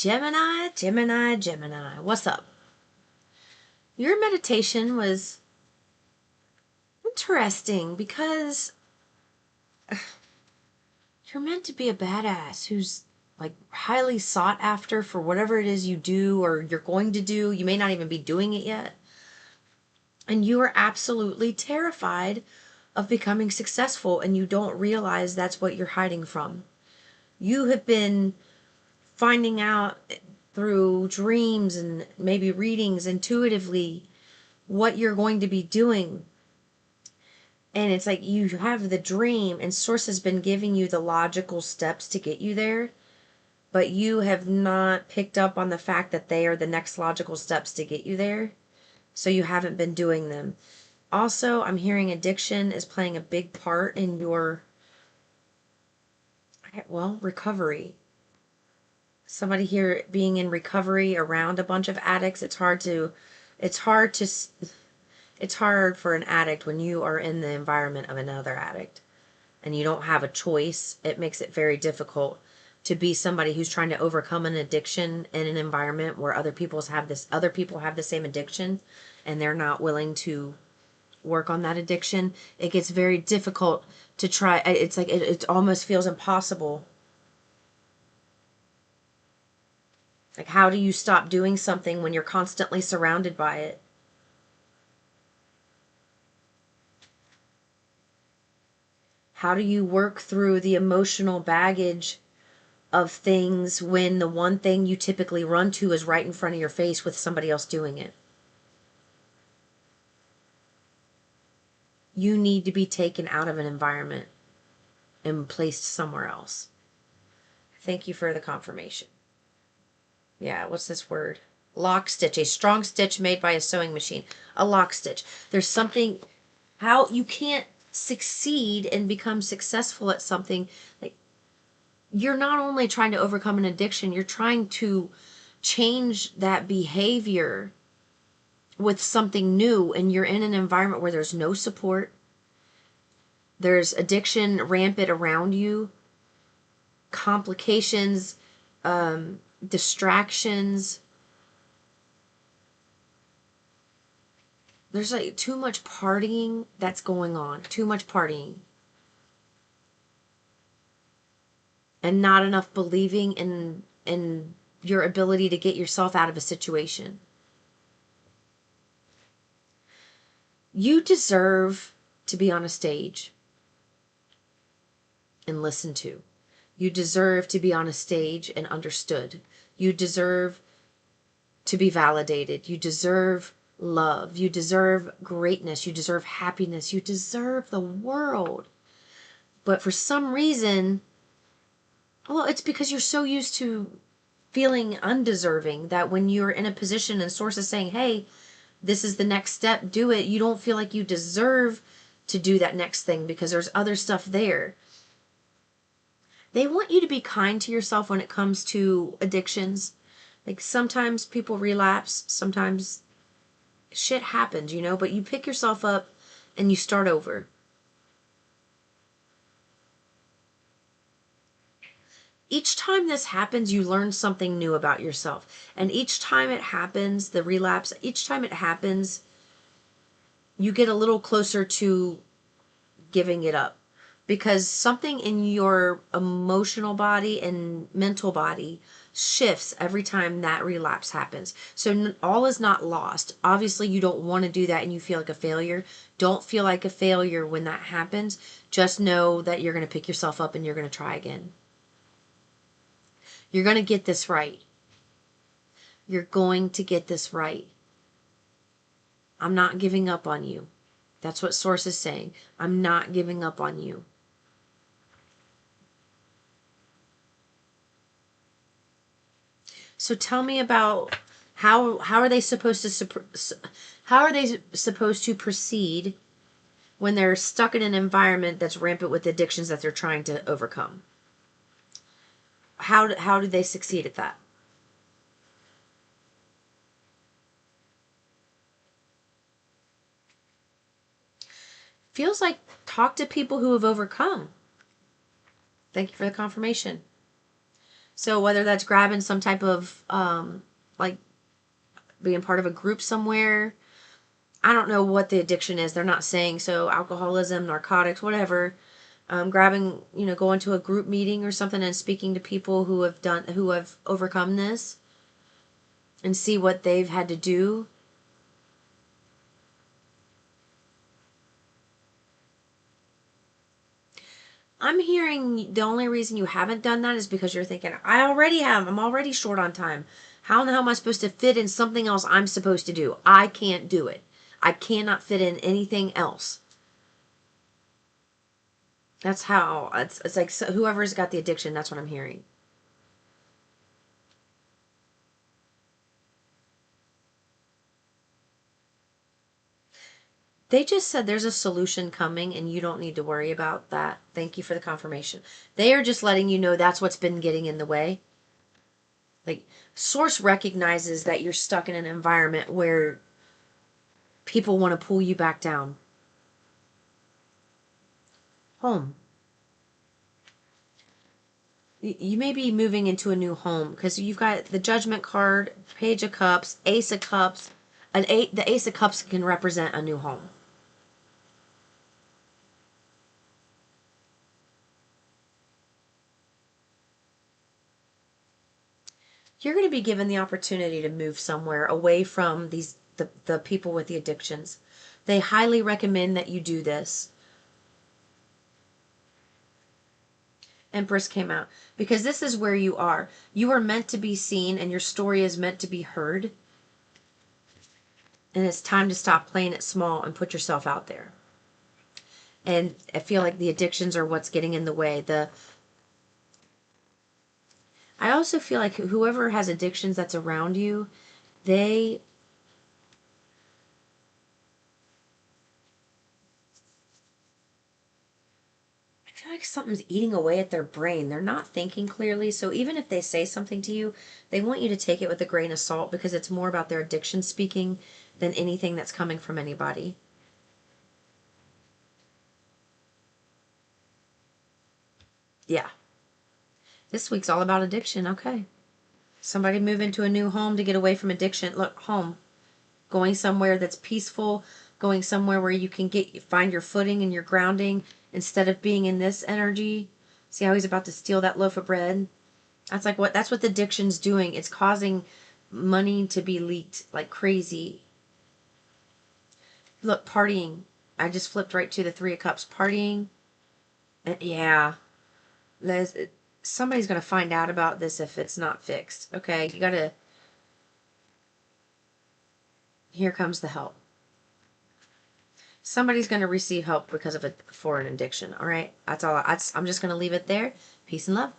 Gemini, Gemini, Gemini. What's up? Your meditation was interesting because you're meant to be a badass who's like highly sought after for whatever it is you do or you're going to do. You may not even be doing it yet. And you are absolutely terrified of becoming successful, and you don't realize that's what you're hiding from. You have been finding out through dreams and maybe readings intuitively what you're going to be doing. And it's like you have the dream and source has been giving you the logical steps to get you there, but you have not picked up on the fact that they are the next logical steps to get you there. So you haven't been doing them. Also, I'm hearing addiction is playing a big part in your, well, recovery. Somebody here being in recovery around a bunch of addicts, it's hard for an addict when you are in the environment of another addict and you don't have a choice. It makes it very difficult to be somebody who's trying to overcome an addiction in an environment where other people have the same addiction and they're not willing to work on that addiction. It gets very difficult to try. It's like it almost feels impossible. Like, how do you stop doing something when you're constantly surrounded by it? How do you work through the emotional baggage of things when the one thing you typically run to is right in front of your face with somebody else doing it? You need to be taken out of an environment and placed somewhere else. Thank you for the confirmation. Yeah, what's this word? Lock stitch, a strong stitch made by a sewing machine. A lock stitch. There's something, how you can't succeed and become successful at something. Like, you're not only trying to overcome an addiction, you're trying to change that behavior with something new, and you're in an environment where there's no support. There's addiction rampant around you, complications, distractions. There's like too much partying that's going on. Too much partying. And not enough believing in your ability to get yourself out of a situation. You deserve to be on a stage and listened to. You deserve to be on a stage and understood. You deserve to be validated. You deserve love. You deserve greatness. You deserve happiness. You deserve the world. But for some reason, well, it's because you're so used to feeling undeserving that when you're in a position and source is saying, hey, this is the next step, do it, you don't feel like you deserve to do that next thing because there's other stuff there. They want you to be kind to yourself when it comes to addictions. Like, sometimes people relapse, sometimes shit happens, but you pick yourself up and you start over. Each time this happens, you learn something new about yourself. And each time it happens, the relapse, each time it happens, you get a little closer to giving it up. Because something in your emotional body and mental body shifts every time that relapse happens. So all is not lost. Obviously, you don't want to do that and you feel like a failure. Don't feel like a failure when that happens. Just know that you're going to pick yourself up and you're going to try again. You're going to get this right. You're going to get this right. I'm not giving up on you. That's what Source is saying. I'm not giving up on you. So tell me about how are they supposed to proceed when they're stuck in an environment that's rampant with addictions that they're trying to overcome? How do they succeed at that? Feels like talk to people who have overcome. Thank you for the confirmation. So whether that's grabbing some type of, like being part of a group somewhere, I don't know what the addiction is. They're not saying. So alcoholism, narcotics, whatever. Grabbing, going to a group meeting or something and speaking to people who have overcome this and see what they've had to do. I'm hearing the only reason you haven't done that is because you're thinking, I'm already short on time. How in the hell am I supposed to fit in something else I'm supposed to do? I can't do it. I cannot fit in anything else. That's how, it's like whoever's got the addiction, that's what I'm hearing. They just said there's a solution coming and you don't need to worry about that. Thank you for the confirmation. They are just letting you know that's what's been getting in the way. Like, Source recognizes that you're stuck in an environment where people want to pull you back down. Home. You may be moving into a new home because you've got the Judgment card, Page of Cups, Ace of Cups. The Ace of Cups can represent a new home. You're going to be given the opportunity to move somewhere away from the people with the addictions. They highly recommend that you do this. Empress came out because this is where you are. You are meant to be seen and your story is meant to be heard. And it's time to stop playing it small and put yourself out there. And I feel like the addictions are what's getting in the way. I also feel like whoever has addictions that's around you, they I feel like something's eating away at their brain. They're not thinking clearly. So even if they say something to you, they want you to take it with a grain of salt because it's more about their addiction speaking than anything that's coming from anybody. Yeah. This week's all about addiction. Okay. Somebody move into a new home to get away from addiction. Look, home. Going somewhere that's peaceful, going somewhere where you can find your footing and your grounding instead of being in this energy. See how he's about to steal that loaf of bread? That's what the addiction's doing. It's causing money to be leaked like crazy. Look, partying. I just flipped right to the Three of Cups. Partying. Yeah. Somebody's going to find out about this if it's not fixed. Okay, you got to... Here comes the help. Somebody's going to receive help because of for an addiction. All right? I'm just going to leave it there. Peace and love.